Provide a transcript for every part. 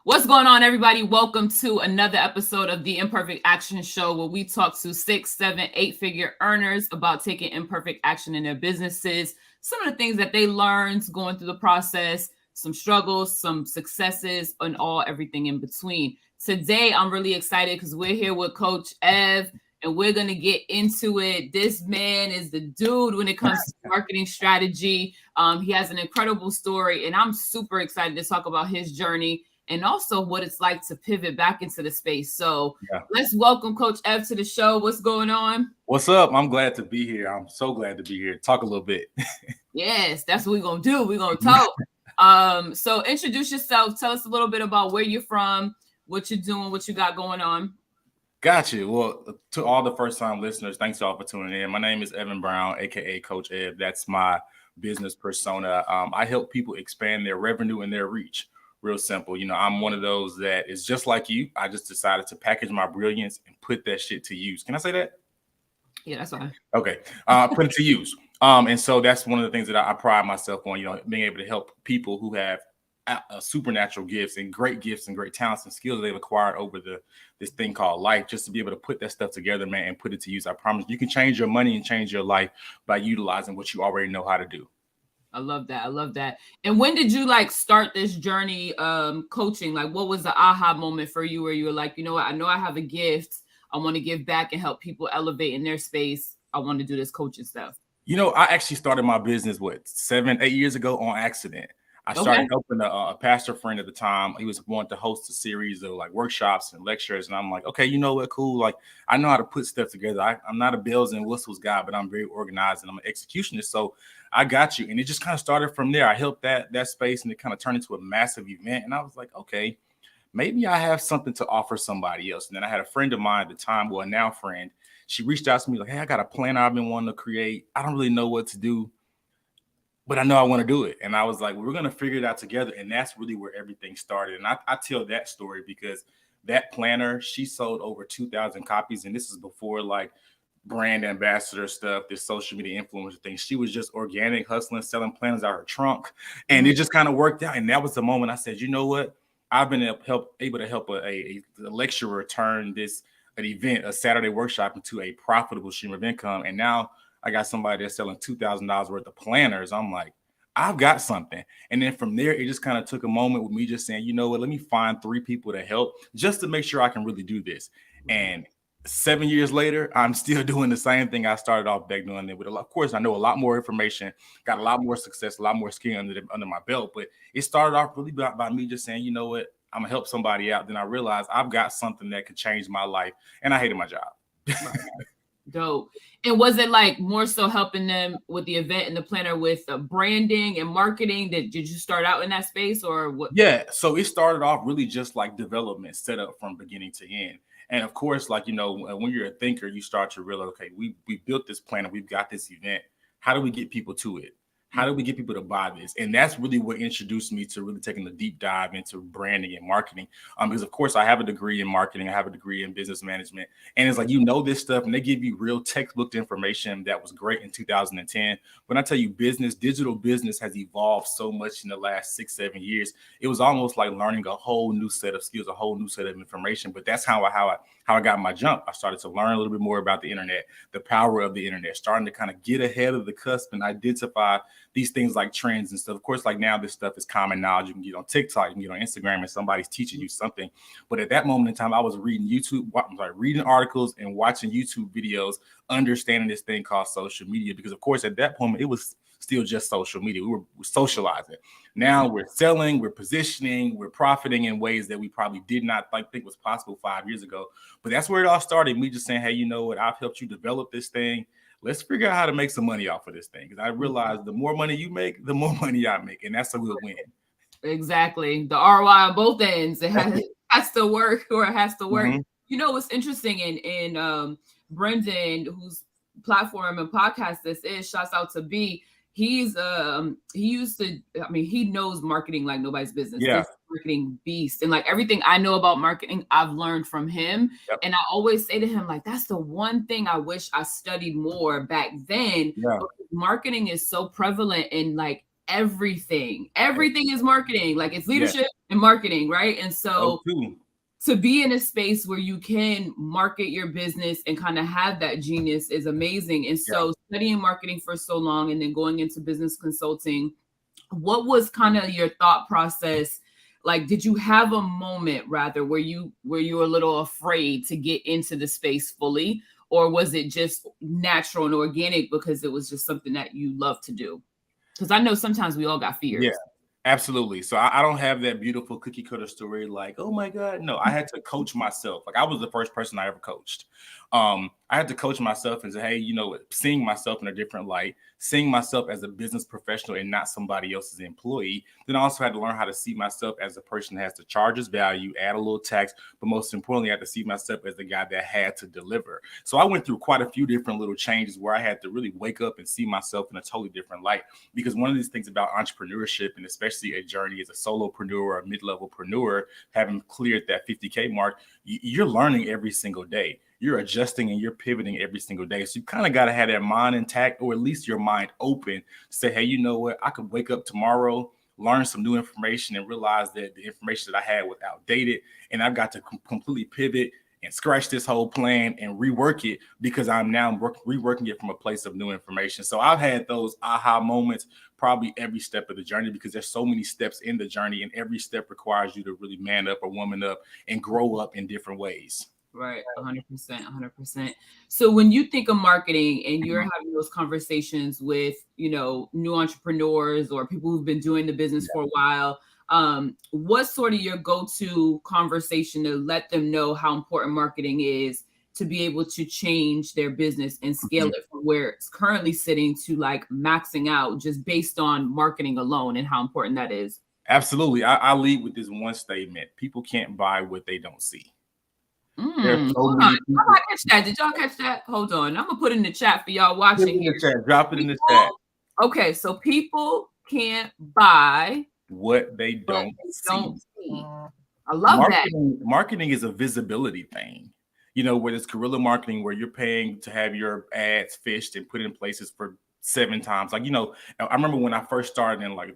What's going on, everybody? Welcome to another episode of the Imperfect Action Show, where we talk to 6, 7, 8-figure earners about taking imperfect action in their businesses, some of the things that they learned going through the process, some struggles, some successes, and everything in between. Today, I'm really excited because we're here with Coach Ev, and we're going to get into it. This man is the dude when it comes to marketing strategy. He has an incredible story, and I'm super excited to talk about his journey and also what it's like to pivot back into the space. So Let's welcome Coach Ev to the show. What's going on? What's up? I'm glad to be here. I'm so glad to be here. Talk a little bit. Yes, that's what we're going to do. We're going to talk. So introduce yourself. Tell us a little bit about where you're from, what you're doing, what you got going on. Gotcha. Well, to all the first-time listeners, thanks y'all for tuning in. My name is Evan Brown, a.k.a. Coach Ev. That's my business persona. I help people expand their revenue and their reach. Real simple. You know, I'm one of those that is just like you. I just decided to package my brilliance and put that shit to use. Can I say that? Yeah, that's fine. Okay. Put it to use. And so that's one of the things that I pride myself on, you know, being able to help people who have supernatural gifts and great talents and skills they've acquired over this thing called life, just to be able to put that stuff together, man, and put it to use. I promise you can change your money and change your life by utilizing what you already know how to do. I love that. I love that. And when did you start this journey coaching? Like, what was the aha moment for you where you were like, you know what, I know I have a gift. I want to give back and help people elevate in their space. I want to do this coaching stuff. You know, I actually started my business, 7, 8 years ago on accident. I started helping a pastor friend at the time. He was wanting to host a series of workshops and lectures. And I'm like, okay, you know what? Cool. Like, I know how to put stuff together. I'm not a bells and whistles guy, but I'm very organized and I'm an executionist. So I got you. And it just kind of started from there. I helped that space and it kind of turned into a massive event. And I was like, okay, maybe I have something to offer somebody else. And then I had a friend of mine at the time, well, now friend, she reached out to me like, hey, I got a plan I've been wanting to create. I don't really know what to do, but I know I want to do it. And I was like, we're going to figure it out together. And that's really where everything started. And I tell that story because that planner, she sold over 2,000 copies. And this is before brand ambassador stuff, this social media influencer thing. She was just organic, hustling, selling planners out her trunk. And it just kind of worked out. And that was the moment I said, you know what? I've been able to help a lecturer turn an event, a Saturday workshop, into a profitable stream of income. And now I got somebody that's selling $2,000 worth of planners. I'm like, I've got something. And then from there, it just kind of took a moment with me just saying, you know what, let me find 3 people to help just to make sure I can really do this. And 7 years later, I'm still doing the same thing I started off back doing it with. Of course, I know a lot more information, got a lot more success, a lot more skill under my belt. But it started off really by me just saying, you know what, I'm gonna help somebody out. Then I realized I've got something that could change my life, and I hated my job. Dope. And was it more so helping them with the event and the planner with branding and marketing? Did you start out in that space or what? Yeah, so it started off really just like development, set up from beginning to end. And of course, when you're a thinker, you start to realize, okay, we built this planner, we've got this event. How do we get people to it? How do we get people to buy this? And that's really what introduced me to really taking a deep dive into branding and marketing. Because of course I have a degree in marketing, I have a degree in business management, and it's this stuff, and they give you real textbook information that was great in 2010. When I tell you digital business has evolved so much in the last 6, 7 years. It was almost like learning a whole new set of skills, a whole new set of information. But that's how I got my jump. I started to learn a little bit more about the internet, the power of the internet, starting to kind of get ahead of the cusp and identify these things like trends and stuff. Of course, now this stuff is common knowledge. You can get on TikTok, you can get on Instagram, and somebody's teaching you something. But at that moment in time, I was reading reading articles and watching YouTube videos, understanding this thing called social media. Because of course, at that moment, it was still just social media. We were socializing. Now we're selling, we're positioning, we're profiting in ways that we probably did not think was possible 5 years ago. But that's where it all started. Me just saying, hey, you know what? I've helped you develop this thing. Let's figure out how to make some money off of this thing. Because I realized the more money you make, the more money I make. And that's a good win. Exactly. The ROI on both ends. It has to work, or it has to work. Mm-hmm. You know what's interesting in Brendan, whose platform and podcast this is, shouts out to B. He knows marketing like nobody's business. Yeah. He's a marketing beast. And everything I know about marketing, I've learned from him. Yep. And I always say to him, that's the one thing I wish I studied more back then. Yeah. Marketing is so prevalent in everything. Everything is marketing. It's leadership, in marketing, right? And Oh, so too. to be in a space where you can market your business and kind of have that genius is amazing. And Yeah. so studying marketing for so long and then going into business consulting, what was kind of your thought process? Like, did you have a moment rather where you were a little afraid to get into the space fully, or was it just natural and organic because it was just something that you love to do? Because I know sometimes we all got Yeah. fears. Absolutely. So I don't have that beautiful cookie cutter story like, oh my God. No, I had to coach myself. Like I was the first person I ever coached. I had to coach myself and say, hey, seeing myself in a different light, seeing myself as a business professional and not somebody else's employee. Then I also had to learn how to see myself as a person that has to charge his value, add a little tax, but most importantly, I had to see myself as the guy that had to deliver. So I went through quite a few different little changes where I had to really wake up and see myself in a totally different light. Because one of these things about entrepreneurship, and especially a journey as a solopreneur or a mid-levelpreneur, having cleared that 50K mark, you're learning every single day. You're adjusting and you're pivoting every single day. So you kind of got to have that mind intact, or at least your mind open to say, hey, you know what? I could wake up tomorrow, learn some new information, and realize that the information that I had was outdated. And I've got to completely pivot and scratch this whole plan and rework it because I'm now reworking it from a place of new information. So I've had those aha moments probably every step of the journey because there's so many steps in the journey, and every step requires you to really man up or woman up and grow up in different ways. Right, 100%, 100%. So when you think of marketing and you're Mhm. having those conversations with, new entrepreneurs or people who've been doing the business for a while, what's sort of your go-to conversation to let them know how important marketing is to be able to change their business and scale Mhm. it from where it's currently sitting to like maxing out just based on marketing alone and how important that is? Absolutely. I lead with this one statement: people can't buy what they don't see. There are so Hold on. many How about people. I catch that? Did y'all catch that? Hold on. I'm gonna put it in the chat for y'all Put watching it in the here. chat. Drop it in the chat. People, okay, so people can't buy What they what don't they see. don't see. I love that. Marketing is a visibility thing. Where it's guerrilla marketing, where you're paying to have your ads fished and put in places for 7 times. Like, I remember when I first started in like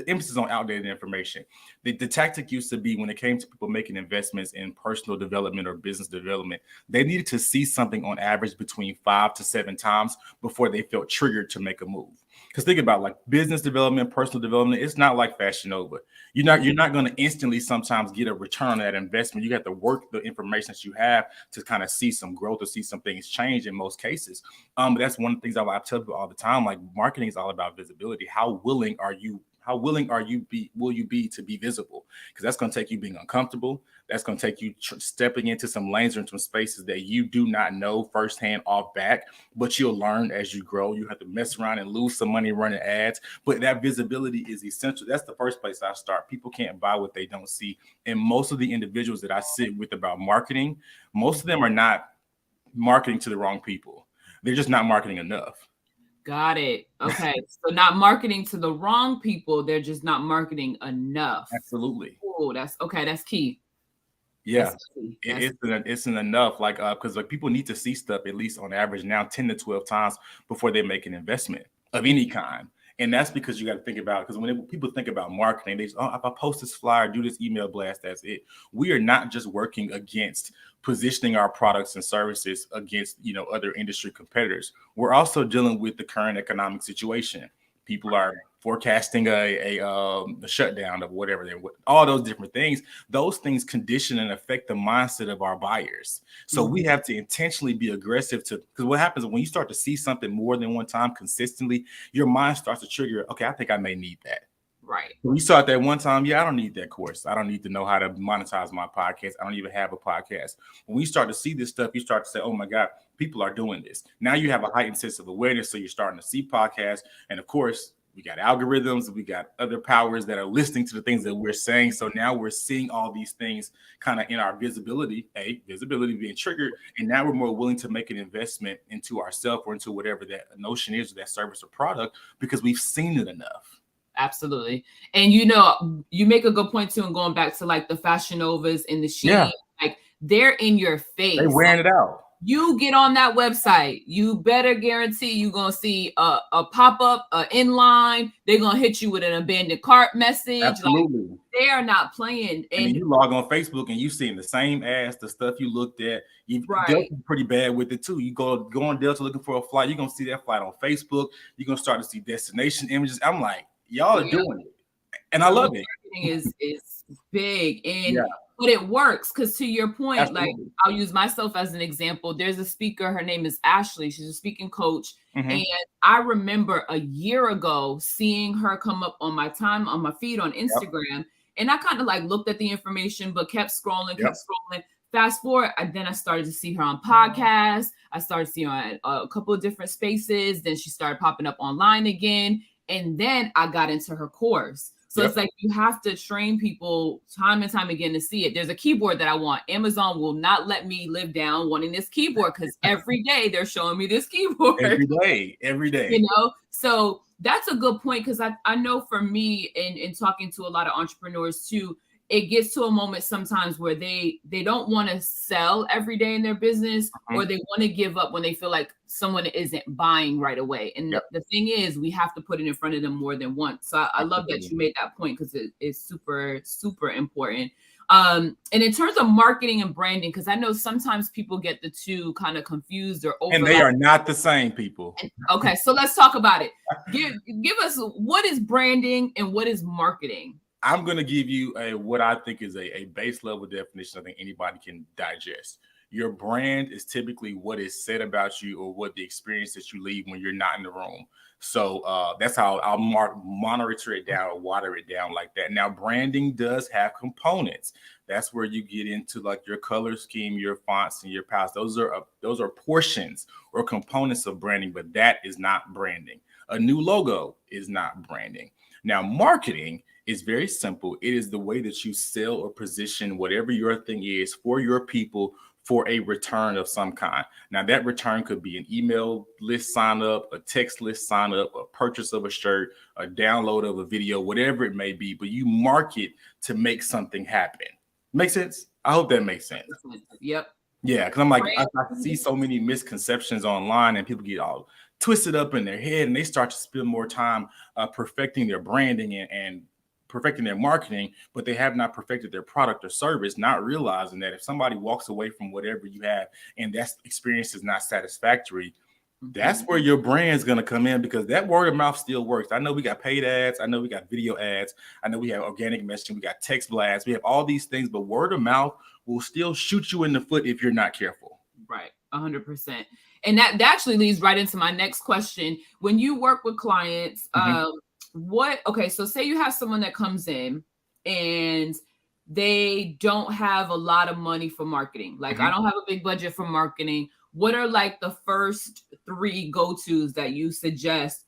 emphasis on outdated information. The tactic used to be when it came to people making investments in personal development or business development, they needed to see something on average between 5 to 7 times before they felt triggered to make a move. Because think about like business development, personal development, it's not like Fashion Nova. You're not going to instantly sometimes get a return on that investment. You have to work the information that you have to kind of see some growth or see some things change in most cases. But that's one of the things I tell people all the time. Like marketing is all about visibility. Will you be to be visible? Because that's going to take you being uncomfortable. That's going to take you stepping into some lanes or into some spaces that you do not know firsthand off back, but you'll learn as you grow. You have to mess around and lose some money running ads, but that visibility is essential. That's the first place I start. People can't buy what they don't see. And most of the individuals that I sit with about marketing, most of them are not marketing to the wrong people. They're just not marketing enough. Got it. Okay. So not marketing to the wrong people, they're just not marketing enough. Absolutely. Oh, that's okay. That's key. That's Yeah, key. it, it's not enough. Like, because like people need to see stuff at least on average now 10 to 12 times before they make an investment of any kind. And that's because you got to think about, because when people think about marketing, they just, oh, if I post this flyer, do this email blast, that's it. We are not just working against positioning our products and services against other industry competitors. We're also dealing with the current economic situation. People are forecasting a shutdown of whatever they're, all those different things. Those things condition and affect the mindset of our buyers. So we have to intentionally be aggressive because what happens when you start to see something more than one time consistently, your mind starts to trigger, okay, I think I may need that. Right. We saw it that one time. Yeah, I don't need that course. I don't need to know how to monetize my podcast. I don't even have a podcast. When we start to see this stuff, you start to say, oh my God, people are doing this. Now you have a heightened sense of awareness. So you're starting to see podcasts. And of course, we got algorithms, we got other powers that are listening to the things that we're saying. So now we're seeing all these things kind of in our visibility being triggered. And now we're more willing to make an investment into ourselves or into whatever that notion is, or that service or product, because we've seen it enough. Absolutely. And you make a good point too, and going back to like the Fashion Novas and the Shein, Yeah, like they're in your they face. wearing it out. You get on that website, you better guarantee you're gonna see a pop-up, inline. They're gonna hit you with an abandoned cart message. Like Absolutely. they are not playing. And then And you log on Facebook and you seeing the same ads, the stuff you looked at. right, Delta's pretty bad with it too. You go on Delta looking for a flight, you're gonna see that flight on Facebook. You're gonna start to see destination images. I'm like, y'all are yeah, doing it, and I guerrilla love it. marketing is big, Yeah, and but it works because to your point, like absolutely. I'll use myself as an example. There's a speaker, her name is Ashley. She's a speaking coach. And Mm-hmm. I remember a year ago seeing her come up on my feed on Yep. Instagram. And I kind of like looked at the information, but kept scrolling, Yep. kept scrolling. Fast forward, then I started to see her on podcasts. I started seeing her at a couple of different spaces. Then she started popping up online again. And then I got into her course. So Yep. it's like you have to train people time and time again to see it. There's a keyboard that I want. Amazon will not let me live down wanting this keyboard because every day they're showing me this keyboard. Every day. So that's a good point because I know for me in talking to a lot of entrepreneurs too, it gets to a moment sometimes where they don't want to sell every day in their business, Mm-hmm. or they want to give up when they feel like someone isn't buying right away. And Yep. the thing is, we have to put it in front of them more than once. So I love that you made that point because it is super, super important. And in terms of marketing and branding, because I know sometimes people get the two kind of confused or overlap. And they are not the same, people. Okay, so let's talk about it. Give us what is branding and what is marketing. I'm going to give you what I think is a base level definition I think anybody can digest. Your brand is typically what is said about you or what the experience that you leave when you're not in the room. So that's how I'll monitor it down or water it down like that. Now, branding does have components. That's where you get into like your color scheme, your fonts, and your palettes. Those are portions or components of branding, but that is not branding. A new logo is not branding. Now, marketing is very simple. It is the way that you sell or position whatever your thing is for your people for a return of some kind. Now, that return could be an email list sign up, a text list sign up, a purchase of a shirt, a download of a video, whatever it may be, but you market to make something happen. Make sense? I hope that makes sense. Yep. Yeah, because I'm like, I see so many misconceptions online and people get all twisted up in their head and they start to spend more time perfecting their branding and perfecting their marketing, but they have not perfected their product or service, not realizing that if somebody walks away from whatever you have and that experience is not satisfactory, that's where your brand is going to come in, because that word of mouth still works. I know we got paid ads. I know we got video ads. I know we have organic messaging. We got text blasts. We have all these things, but word of mouth will still shoot you in the foot if you're not careful. Right. 100%. And that actually leads right into my next question. When you work with clients, so say you have someone that comes in and they don't have a lot of money for marketing. Like I don't have a big budget for marketing. What are like the first 3 go-tos that you suggest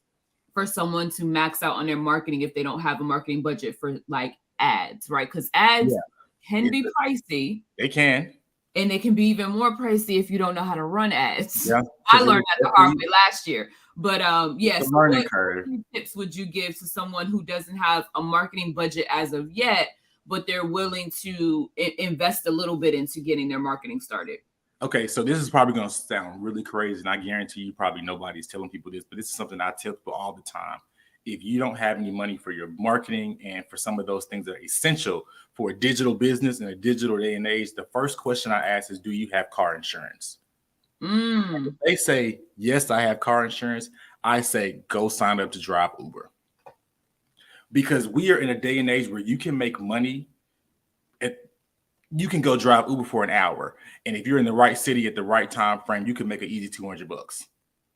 for someone to max out on their marketing if they don't have a marketing budget for like ads, right? Because ads can be pricey. They can. And they can be even more pricey if you don't know how to run ads. Yeah, I learned that the hard way last year. But yes, learning curve. What tips would you give to someone who doesn't have a marketing budget as of yet, but they're willing to invest a little bit into getting their marketing started? Okay, so this is probably going to sound really crazy, and I guarantee you probably nobody's telling people this, but this is something I tell people all the time. If you don't have any money for your marketing and for some of those things that are essential for a digital business in a digital day and age, the first question I ask is, do you have car insurance? If they say, yes, I have car insurance, I say, go sign up to drive Uber. Because we are in a day and age where you can make money. You can go drive Uber for an hour. And if you're in the right city at the right time frame, you can make an easy $200.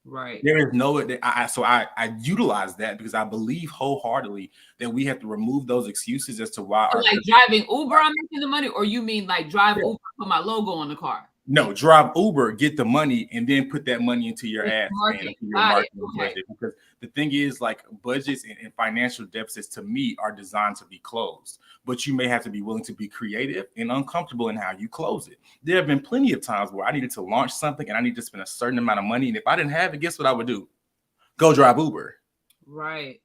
Right. There is no, I utilize that because I believe wholeheartedly that we have to remove those excuses as to why. So like driving Uber, I'm making the money, or you mean like drive Uber, put my logo on the car? No, drive Uber, get the money, and then put that money into your ad spend, into your marketing budget. Because the thing is, like, budgets and financial deficits to me are designed to be closed. But you may have to be willing to be creative and uncomfortable in how you close it. There have been plenty of times where I needed to launch something and I need to spend a certain amount of money. And if I didn't have it, guess what I would do? Go drive Uber. Right.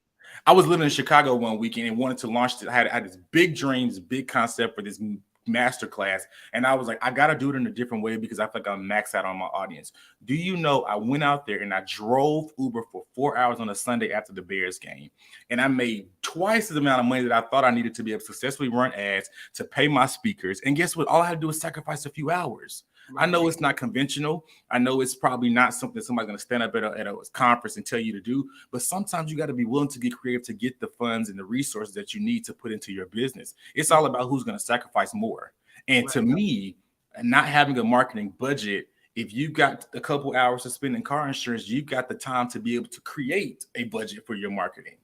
I was living in Chicago one weekend and wanted to launch it. I had this big dreams, big concept for this masterclass, and I was like, I got to do it in a different way because I feel like I'm maxed out on my audience. Do you know I went out there and I drove Uber for 4 hours on a Sunday after the Bears game, and I made twice the amount of money that I thought I needed to be able to successfully run ads, to pay my speakers. And guess what? All I had to do was sacrifice a few hours. Right. I know it's not conventional. I know it's probably not something somebody's going to stand up at a conference and tell you to do. But sometimes you got to be willing to get creative to get the funds and the resources that you need to put into your business. It's all about who's going to sacrifice more. And to me, not having a marketing budget, if you got a couple hours to spend in car insurance, you've got the time to be able to create a budget for your marketing.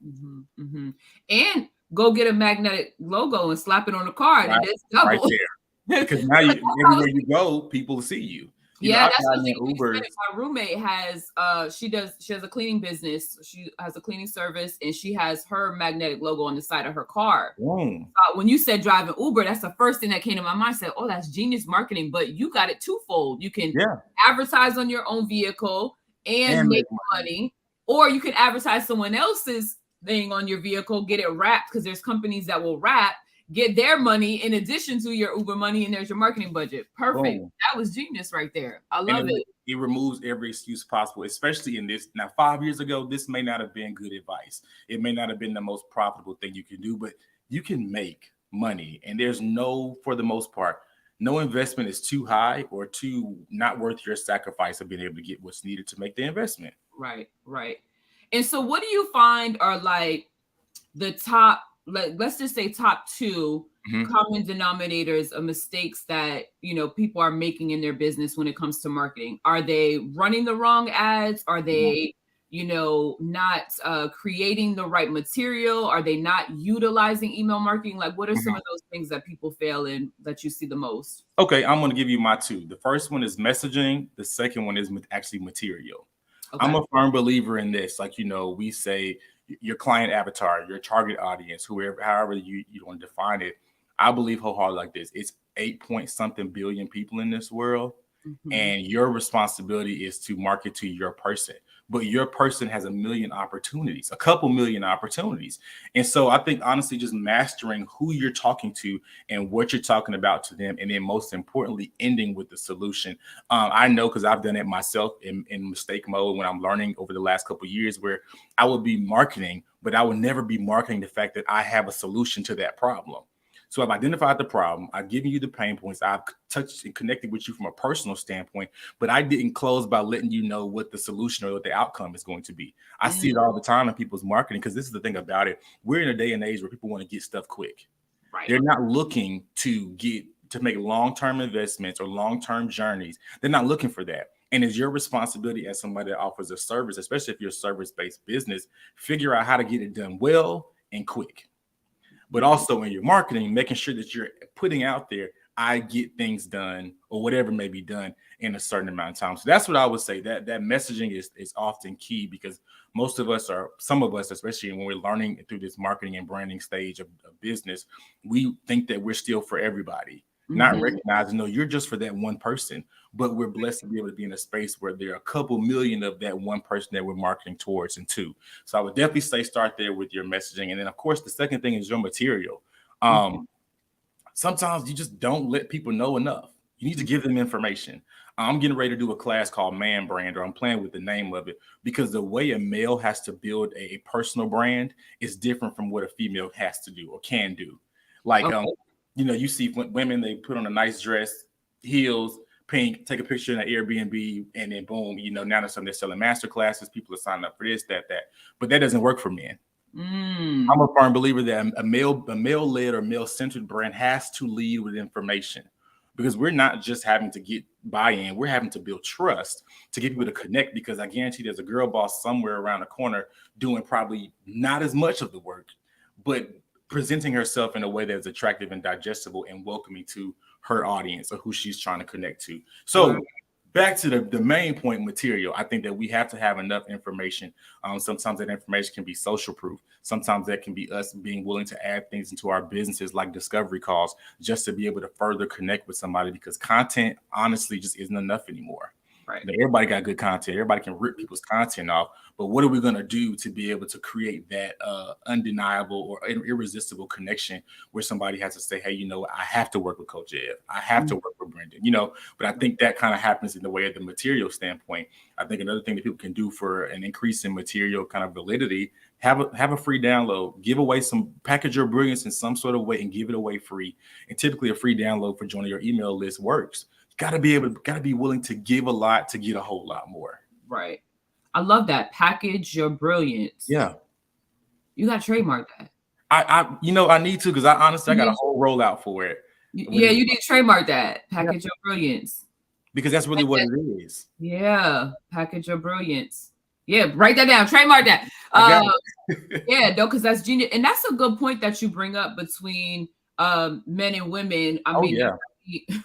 And go get a magnetic logo and slap it on the car, and it's double. Right there. Because now everywhere you go, people see you. That's what my roommate has. She has a cleaning business. She has a cleaning service, and she has her magnetic logo on the side of her car. When you said driving Uber, that's the first thing that came to my mind. I said, oh, that's genius marketing, but you got it twofold. You can advertise on your own vehicle and make money, or you can advertise someone else's thing on your vehicle, get it wrapped, because there's companies that will wrap, get their money in addition to your Uber money, and there's your marketing budget. Perfect. Boom. That was genius right there. I love it. It removes every excuse possible, especially in this. Now, 5 years ago, this may not have been good advice. It may not have been the most profitable thing you can do, but you can make money. And there's for the most part, no investment is too high or too not worth your sacrifice of being able to get what's needed to make the investment. Right. And so what do you find are like the top, let's just say top two common denominators of mistakes that, people are making in their business when it comes to marketing? Are they running the wrong ads? Are they, not creating the right material? Are they not utilizing email marketing? Like, what are some of those things that people fail in that you see the most? Okay, I'm going to give you my two. The first one is messaging. The second one is actually material. Okay. I'm a firm believer in this. Like, we say your client avatar, your target audience, however you want to define it. I believe wholeheartedly like this. It's 8-point-something billion people in this world. And your responsibility is to market to your person. But your person has a couple million opportunities. And so I think, honestly, just mastering who you're talking to and what you're talking about to them, and then most importantly, ending with the solution. I know, because I've done it myself in mistake mode when I'm learning over the last couple of years, where I would be marketing, but I would never be marketing the fact that I have a solution to that problem. So I've identified the problem. I've given you the pain points. I've touched and connected with you from a personal standpoint, but I didn't close by letting you know what the solution or what the outcome is going to be. I see it all the time in people's marketing, because this is the thing about it. We're in a day and age where people want to get stuff quick. Right. They're not looking to make long-term investments or long-term journeys. They're not looking for that. And it's your responsibility as somebody that offers a service, especially if you're a service-based business, figure out how to get it done well and quick. But also in your marketing, making sure that you're putting out there, I get things done, or whatever may be done in a certain amount of time. So that's what I would say, that messaging is often key, because some of us, especially when we're learning through this marketing and branding stage of business, we think that we're still for everybody, not recognizing, no, you're just for that one person. But we're blessed to be able to be in a space where there are a couple million of that one person that we're marketing towards and to. So I would definitely say start there with your messaging. And then, of course, the second thing is your material. Sometimes you just don't let people know enough. You need to give them information. I'm getting ready to do a class called Man Brand, or I'm playing with the name of it, because the way a male has to build a personal brand is different from what a female has to do or can do. Like, you see women, they put on a nice dress, heels, pink, take a picture in an Airbnb, and then boom, now they're selling master classes. People are signing up for this, that. But that doesn't work for men. I'm a firm believer that a male-led or male-centered brand has to lead with information, because we're not just having to get buy-in. We're having to build trust to get people to connect, because I guarantee there's a girl boss somewhere around the corner doing probably not as much of the work, but presenting herself in a way that's attractive and digestible and welcoming to her audience or who she's trying to connect to. So back to the main point, material. I think that we have to have enough information. Sometimes that information can be social proof. Sometimes that can be us being willing to add things into our businesses, like discovery calls, just to be able to further connect with somebody, because content honestly just isn't enough anymore. Right. Everybody got good content. Everybody can rip people's content off. But what are we going to do to be able to create that undeniable or irresistible connection where somebody has to say, hey, you know what? I have to work with Coach Ev. I have to work with Brendan, But I think that kind of happens in the way of the material standpoint. I think another thing that people can do for an increase in material kind of validity, have a free download, give away package your brilliance in some sort of way and give it away free. And typically a free download for joining your email list works. Got to be willing to give a lot to get a whole lot more. Right. I love that. Package your brilliance. Yeah. You got to trademark that. I need to, because I honestly got a whole rollout for it. Yeah, you need to trademark that. Package your brilliance. Because that's really what it is. Yeah. Package your brilliance. Yeah, write that down. Trademark that. Yeah, no, because that's genius. And that's a good point that you bring up between men and women. I mean,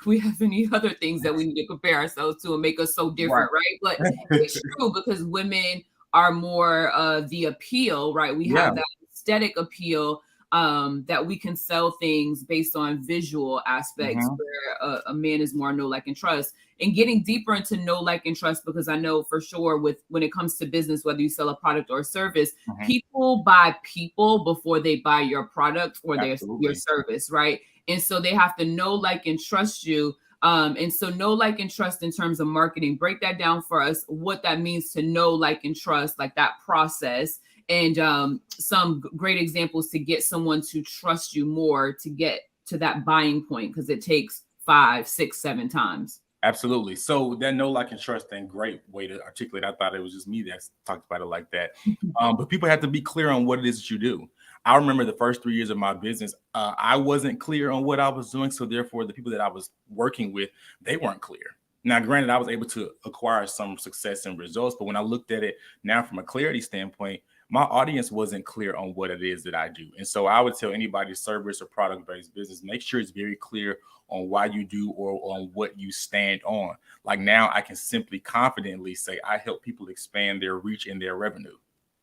we have any other things that we need to compare ourselves to and make us so different, right? But it's true, because women are more the appeal, right? We have that aesthetic appeal, that we can sell things based on visual aspects, where a man is more know, like, and trust. And getting deeper into know, like, and trust, because I know for sure when it comes to business, whether you sell a product or a service, people buy people before they buy your product or your service, right? And so they have to know, like, and trust you. And so know, like, and trust in terms of marketing. Break that down for us, what that means to know, like, and trust, like that process. And some great examples to get someone to trust you more, to get to that buying point, because it takes 5, 6, 7 times. Absolutely. So that know, like, and trust thing, great way to articulate. I thought it was just me that talked about it like that. But people have to be clear on what it is that you do. I remember the first 3 years of my business, I wasn't clear on what I was doing. So therefore, the people that I was working with, they weren't clear. Now, granted, I was able to acquire some success and results. But when I looked at it now from a clarity standpoint, my audience wasn't clear on what it is that I do. And so I would tell anybody, service or product-based business, make sure it's very clear on why you do or on what you stand on. Like now I can simply confidently say, I help people expand their reach and their revenue.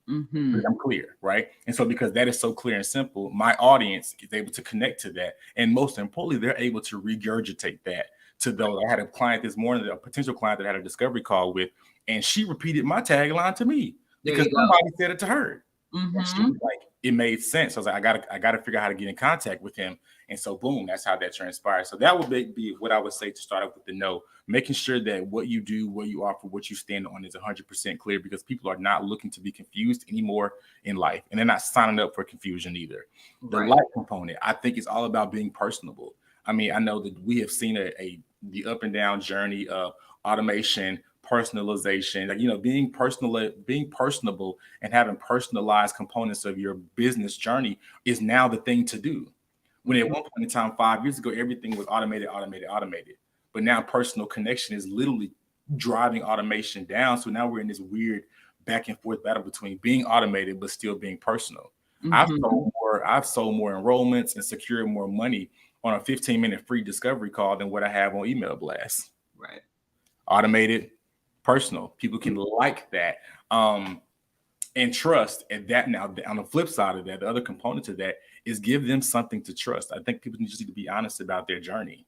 I'm clear, right? And so because that is so clear and simple, my audience is able to connect to that. And most importantly, they're able to regurgitate that to those. I had a client this morning, a potential client that I had a discovery call with, and she repeated my tagline to me because somebody said it to her. She was like, it made sense. I was like, I gotta figure out how to get in contact with him. And so boom, that's how that transpired. So that would be what I would say to start off with the know, making sure that what you do, what you offer, what you stand on is 100% clear, because people are not looking to be confused anymore in life. And they're not signing up for confusion either. The light component, I think, is all about being personable. I mean, I know that we have seen the up and down journey of automation, personalization, like, being personable and having personalized components of your business journey is now the thing to do. When at one point in time, 5 years ago, everything was automated. But now personal connection is literally driving automation down. So now we're in this weird back and forth battle between being automated but still being personal. I've sold more enrollments and secured more money on a 15-minute free discovery call than what I have on email blasts. Right. Automated, personal. People can like that and trust. And that, now on the flip side of that, the other component to that is give them something to trust. I think people just need to be honest about their journey.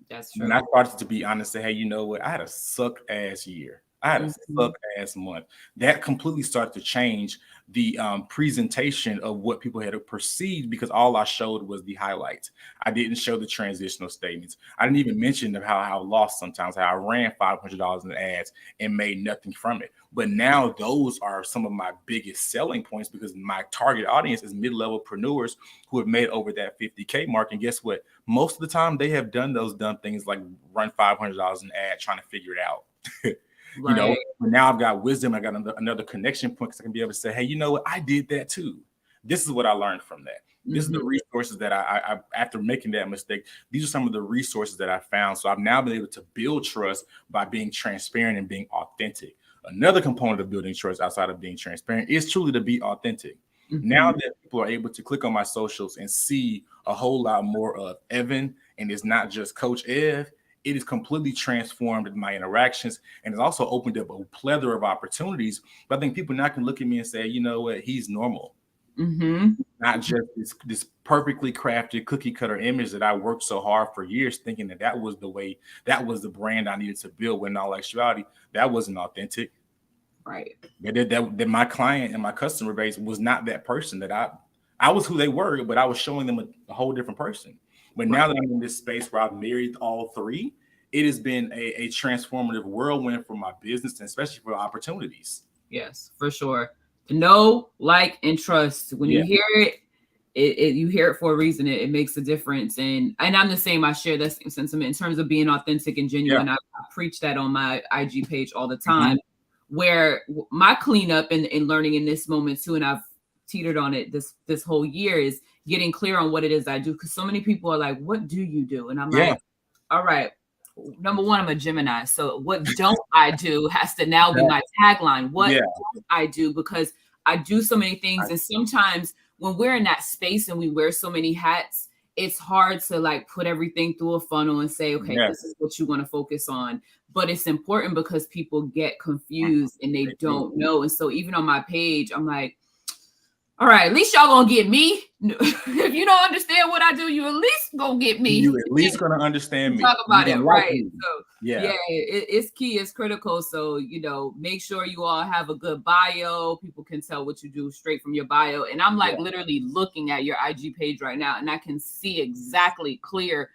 That's true. When I started to be honest, say, hey, you know what? I had a suck ass year. I had a suck ass month. That completely started to change the presentation of what people had perceived, because all I showed was the highlights. I didn't show the transitional statements. I didn't even mention how I lost sometimes, how I ran $500 in ads and made nothing from it. But now those are some of my biggest selling points, because my target audience is mid-level preneurs who have made over that 50K mark. And guess what? Most of the time they have done those dumb things like run $500 in ad trying to figure it out. But now I've got wisdom. I got another connection point, because I can be able to say, hey, you know what? I did that too. This is what I learned from that. This is the resources that I after making that mistake, these are some of the resources that I found. So I've now been able to build trust by being transparent and being authentic. Another component of building trust outside of being transparent is truly to be authentic. Now that people are able to click on my socials and see a whole lot more of Evan, and it's not just Coach Ev, it has completely transformed my interactions, and it's also opened up a plethora of opportunities. But I think people now can look at me and say, you know what, he's normal. Not just this perfectly crafted cookie cutter image that I worked so hard for years thinking that that was the way, that was the brand I needed to build, when in all actuality that wasn't authentic. Right. That my client and my customer base was not that person. That I was who they were, but I was showing them a whole different person. But now that I'm in this space where I've married all three, it has been a transformative whirlwind for my business, and especially for opportunities. Yes, for sure. Know, like, and trust. When you hear it, you hear it for a reason. It makes a difference. And I'm the same. I share that same sentiment in terms of being authentic and genuine. I preach that on my IG page all the time. Where my cleanup and learning in this moment too, and I've teetered on it this whole year, is getting clear on what it is I do. Because so many people are like, "What do you do?" And I'm like, "All right. Number one, I'm a Gemini. So what don't I do has to now be my tagline. What don't I do? Because I do so many things. And sometimes when we're in that space and we wear so many hats, it's hard to like put everything through a funnel and say, okay, this is what you want to focus on. But it's important because people get confused and they don't know. And so even on my page, I'm like, all right, at least y'all gonna get me. If you don't understand what I do, you at least gonna get me. You at least gonna understand me. Talk about it, right? Me. So it's key, it's critical. So make sure you all have a good bio. People can tell what you do straight from your bio. And I'm like literally looking at your IG page right now, and I can see exactly clear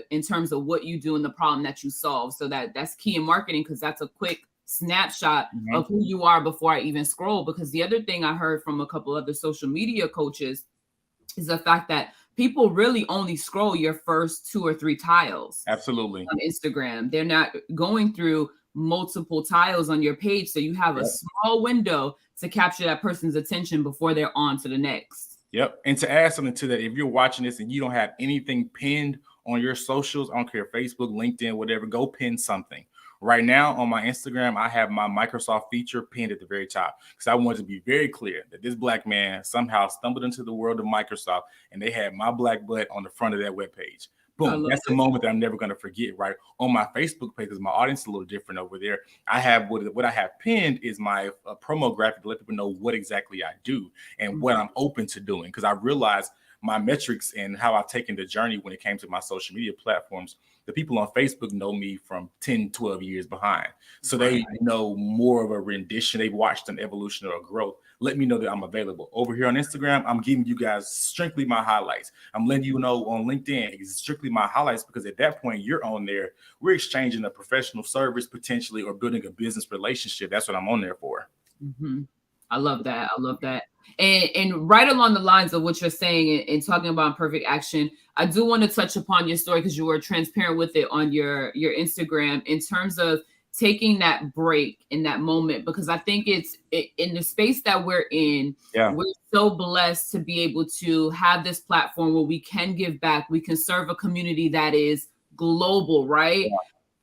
in terms of what you do and the problem that you solve. So that's key in marketing, because that's a quick snapshot of who you are before I even scroll. Because the other thing I heard from a couple other social media coaches is the fact that people really only scroll your first 2 or 3 tiles. Absolutely. On Instagram. They're not going through multiple tiles on your page. So you have a small window to capture that person's attention before they're on to the next. Yep. And to add something to that, if you're watching this and you don't have anything pinned on your socials, I don't care, Facebook, LinkedIn, whatever, go pin something. Right now on my Instagram, I have my Microsoft feature pinned at the very top, because I wanted to be very clear that this black man somehow stumbled into the world of Microsoft, and they had my black butt on the front of that webpage. Boom. That's the moment that I'm never going to forget, right? On my Facebook page, because my audience is a little different over there, I have what I have pinned is my promo graphic to let people know what exactly I do and what I'm open to doing, because I realized my metrics and how I've taken the journey when it came to my social media platforms. The people on Facebook know me from 10, 12 years behind. So they know more of a rendition. They've watched an evolution or a growth. Let me know that I'm available. Over here on Instagram, I'm giving you guys strictly my highlights. I'm letting you know on LinkedIn, it's strictly my highlights, because at that point you're on there. We're exchanging a professional service potentially, or building a business relationship. That's what I'm on there for. I love that. I love that. And right along the lines of what you're saying and talking about Imperfect Action, I do want to touch upon your story, because you were transparent with it on your Instagram, in terms of taking that break in that moment, because I think it's in the space that we're in. We're so blessed to be able to have this platform where we can give back. We can serve a community that is global, right?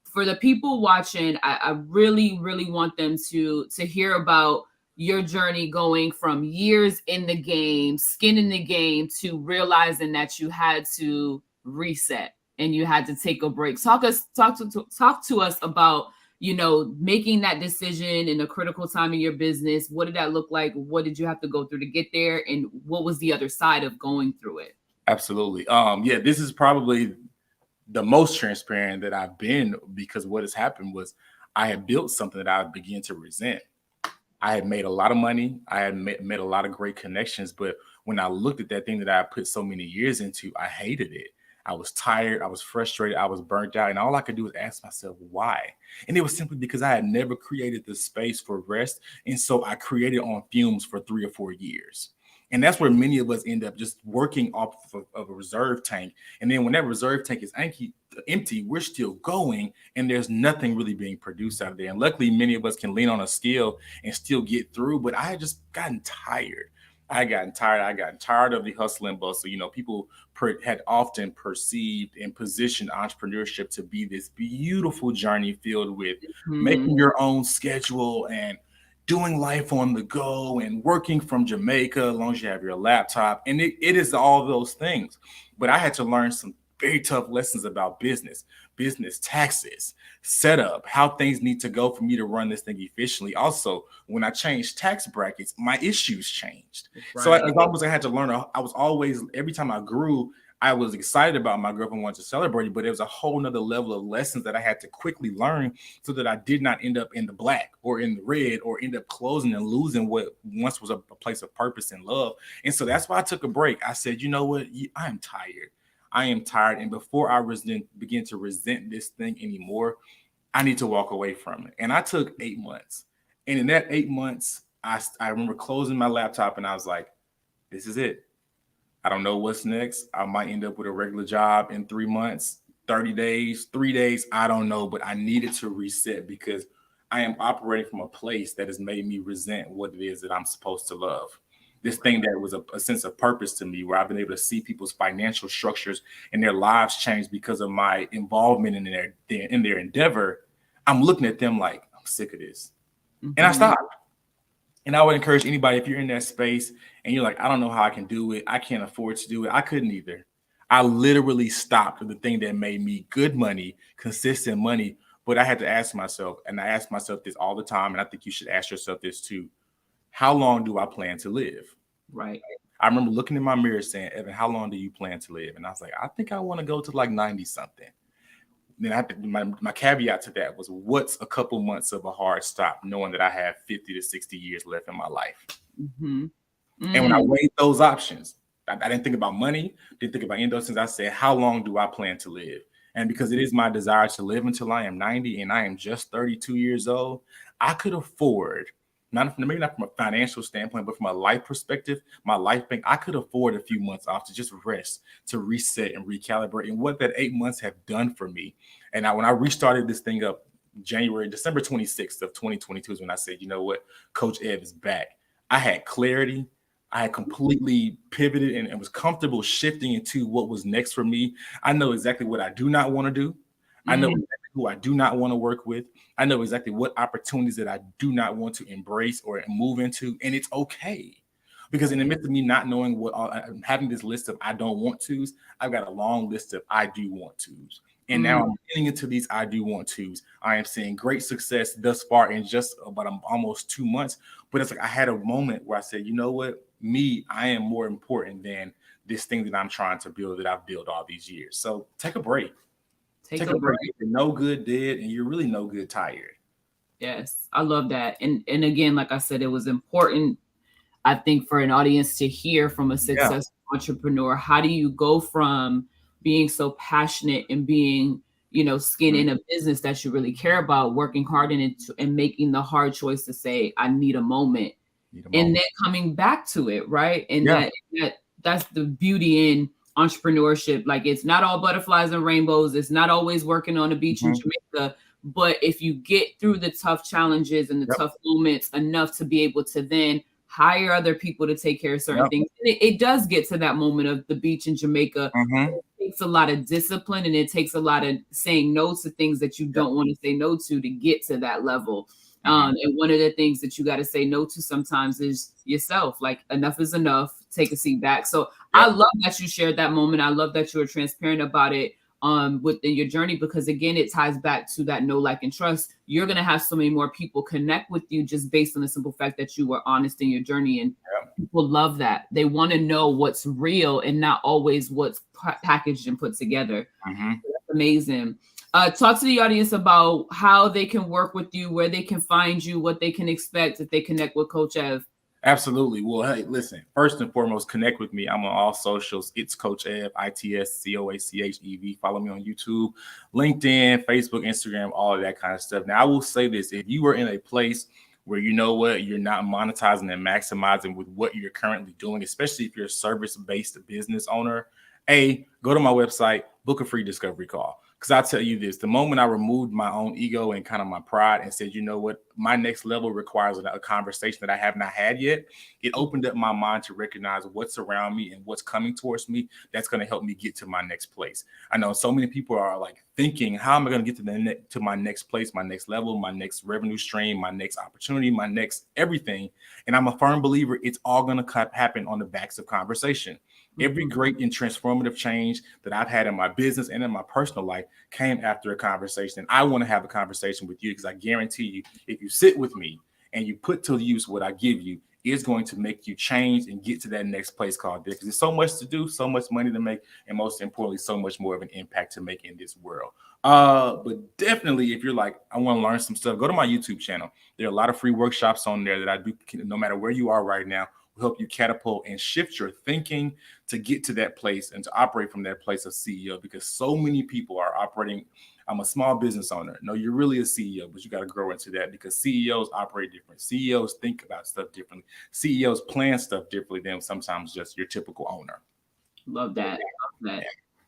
For the people watching, I really, really want them to hear about your journey, going from years in the game, skin in the game, to realizing that you had to reset and you had to take a break. Talk to us about, making that decision in a critical time in your business. What did that look like? What did you have to go through to get there? And what was the other side of going through it? Absolutely. This is probably the most transparent that I've been, because what has happened was I had built something that I began to resent. I had made a lot of money. I had made a lot of great connections. But when I looked at that thing that I put so many years into, I hated it. I was tired. I was frustrated. I was burnt out. And all I could do was ask myself, why? And it was simply because I had never created the space for rest. And so I created on fumes for 3 or 4 years. And that's where many of us end up, just working off of a reserve tank. And then when that reserve tank is empty, we're still going, and there's nothing really being produced out of there. And luckily, many of us can lean on a skill and still get through. But I had just gotten tired. I had gotten tired of the hustle and bustle. People had often perceived and positioned entrepreneurship to be this beautiful journey filled with making your own schedule and doing life on the go and working from Jamaica as long as you have your laptop. And it is all those things. But I had to learn some very tough lessons about business taxes, setup, how things need to go for me to run this thing efficiently. Also, when I changed tax brackets, my issues changed. Right. So as almost I had to learn, I was always, every time I grew, I was excited about my girlfriend wanted to celebrate, but it was a whole nother level of lessons that I had to quickly learn so that I did not end up in the black or in the red or end up closing and losing what once was a place of purpose and love. And so that's why I took a break. I said, you know what? I am tired. I am tired. And before I begin to resent this thing anymore, I need to walk away from it. And I took 8 months. And in that 8 months, I remember closing my laptop and I was like, this is it. I don't know what's next. I might end up with a regular job in 3 months, 30 days, 3 days. I don't know, but I needed to reset because I am operating from a place that has made me resent what it is that I'm supposed to love. This thing that was a sense of purpose to me, where I've been able to see people's financial structures and their lives change because of my involvement in their endeavor. I'm looking at them like, I'm sick of this. Mm-hmm. And I stopped. And I would encourage anybody, if you're in that space and you're like, I don't know how I can do it, I can't afford to do it, I couldn't either. I literally stopped with the thing that made me good money, consistent money. But I had to ask myself, and I ask myself this all the time, and I think you should ask yourself this too. How long do I plan to live? Right. I remember looking in my mirror saying, Evan, how long do you plan to live? And I was like, I think I want to go to like 90 something. Then my caveat to that was, what's a couple months of a hard stop, knowing that I have 50 to 60 years left in my life? Mm-hmm. And when I weighed those options, I didn't think about money, didn't think about any of those things. I said, how long do I plan to live? And because it is my desire to live until I am 90 and I am just 32 years old, I could afford, maybe not from a financial standpoint, but from a life perspective, my life bank, I could afford a few months off to just rest, to reset and recalibrate. And what that 8 months have done for me. And when I restarted this thing up December 26th of 2022 is when I said, you know what, Coach Ev is back. I had clarity. I had completely pivoted and was comfortable shifting into what was next for me. I know exactly what I do not want to do. I know exactly who I do not want to work with. I know exactly what opportunities that I do not want to embrace or move into. And it's okay. Because in the midst of me not knowing having this list of I don't want tos, I've got a long list of I do want tos. And now I'm getting into these I do want tos. I am seeing great success thus far in just about almost 2 months. But it's like I had a moment where I said, you know what? I am more important than this thing that I'm trying to build, that I've built all these years. So take a break. Take a break. You're no good dead, and you're really no good tired. Yes, I love that. And again, like I said, it was important, I think, for an audience to hear from a successful entrepreneur. How do you go from being so passionate and being, skin in a business that you really care about, working hard in it and making the hard choice to say, I need a moment. And then coming back to it, right? And that's the beauty in entrepreneurship. Like, it's not all butterflies and rainbows. It's not always working on a beach in Jamaica. But if you get through the tough challenges and the tough moments enough to be able to then hire other people to take care of certain things, it does get to that moment of the beach in Jamaica. It takes a lot of discipline, and it takes a lot of saying no to things that you don't want to say no to get to that level. And one of the things that you got to say no to sometimes is yourself. Like, enough is enough. Take a seat back. So I love that you shared that moment. I love that you were transparent about it within your journey, because again, it ties back to that know, like, and trust. You're going to have so many more people connect with you just based on the simple fact that you were honest in your journey. And people love that. They want to know what's real and not always what's packaged and put together. That's amazing. Talk to the audience about how they can work with you, where they can find you, what they can expect if they connect with Coach Ev. Absolutely. Well, hey, listen, first and foremost, connect with me. I'm on all socials. It's Coach Ev, ITSCOACHEV. Follow me on YouTube, LinkedIn, Facebook, Instagram, all of that kind of stuff. Now, I will say this. If you are in a place where you know what, you're not monetizing and maximizing with what you're currently doing, especially if you're a service-based business owner, go to my website, book a free discovery call. Because I'll tell you this, the moment I removed my own ego and kind of my pride and said, you know what, my next level requires a conversation that I have not had yet, it opened up my mind to recognize what's around me and what's coming towards me that's going to help me get to my next place. I know so many people are like thinking, how am I going to get to my next place, my next level, my next revenue stream, my next opportunity, my next everything. And I'm a firm believer it's all going to happen on the backs of conversation. Every great and transformative change that I've had in my business and in my personal life came after a conversation. And I want to have a conversation with you because I guarantee you, if you sit with me and you put to use what I give you, it's going to make you change and get to that next place called there. Because there's so much to do, so much money to make, and most importantly, so much more of an impact to make in this world. But definitely, if you're like, I want to learn some stuff, go to my YouTube channel. There are a lot of free workshops on there that I do, no matter where you are right now, will help you catapult and shift your thinking to get to that place and to operate from that place of CEO, because so many people are operating. I'm a small business owner. No, you're really a CEO, but you got to grow into that because CEOs operate different. CEOs think about stuff differently. CEOs plan stuff differently than sometimes just your typical owner. Love that. Love that.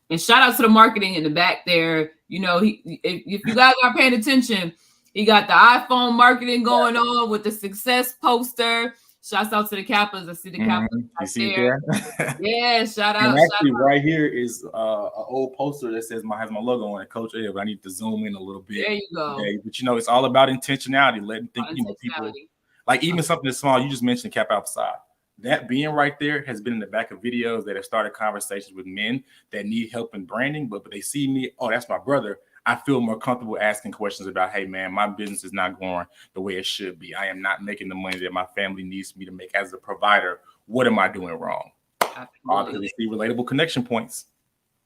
And shout out to the marketing in the back there. You know, if you guys are paying attention, he got the iPhone marketing going on with the success poster. Shouts out to the Kappas. I see the Kappas. You see there? Yeah, shout out. And actually, right here is an old poster that says has my logo on it, Coach Ed. I need to zoom in a little bit. There you go. Yeah, but you know, it's all about intentionality. Letting think, you know, people like even something as small. You just mentioned Cap Outside. That being right there has been in the back of videos that have started conversations with men that need help in branding, but they see me. Oh, that's my brother. I feel more comfortable asking questions about, hey, man, my business is not going the way it should be. I am not making the money that my family needs me to make as a provider. What am I doing wrong? Because we see relatable connection points.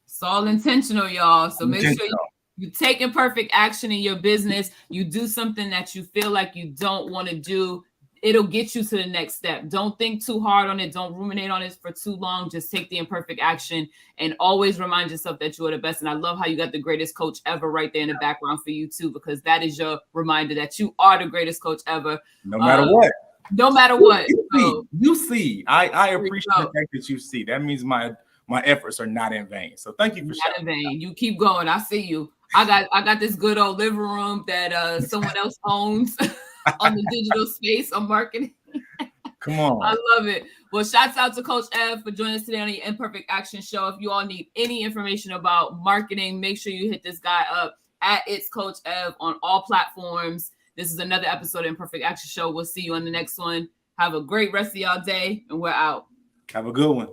It's all intentional, y'all. So make sure you take imperfect action in your business. You do something that you feel like you don't want to do. It'll get you to the next step. Don't think too hard on it. Don't ruminate on it for too long. Just take the imperfect action and always remind yourself that you are the best. And I love how you got the greatest coach ever right there in the background for you too, because that is your reminder that you are the greatest coach ever. No matter what. No matter what. You see. I appreciate the fact that you see. That means my efforts are not in vain. So thank you for not in vain. You keep going. I see you. I got this good old living room that someone else owns. On the digital space on marketing. Come on. I love it. Well, shouts out to Coach Ev for joining us today on the Imperfect Action Show. If you all need any information about marketing, make sure you hit this guy up at It's Coach Ev on all platforms. This is another episode of Imperfect Action Show. We'll see you on the next one. Have a great rest of y'all day, and we're out. Have a good one.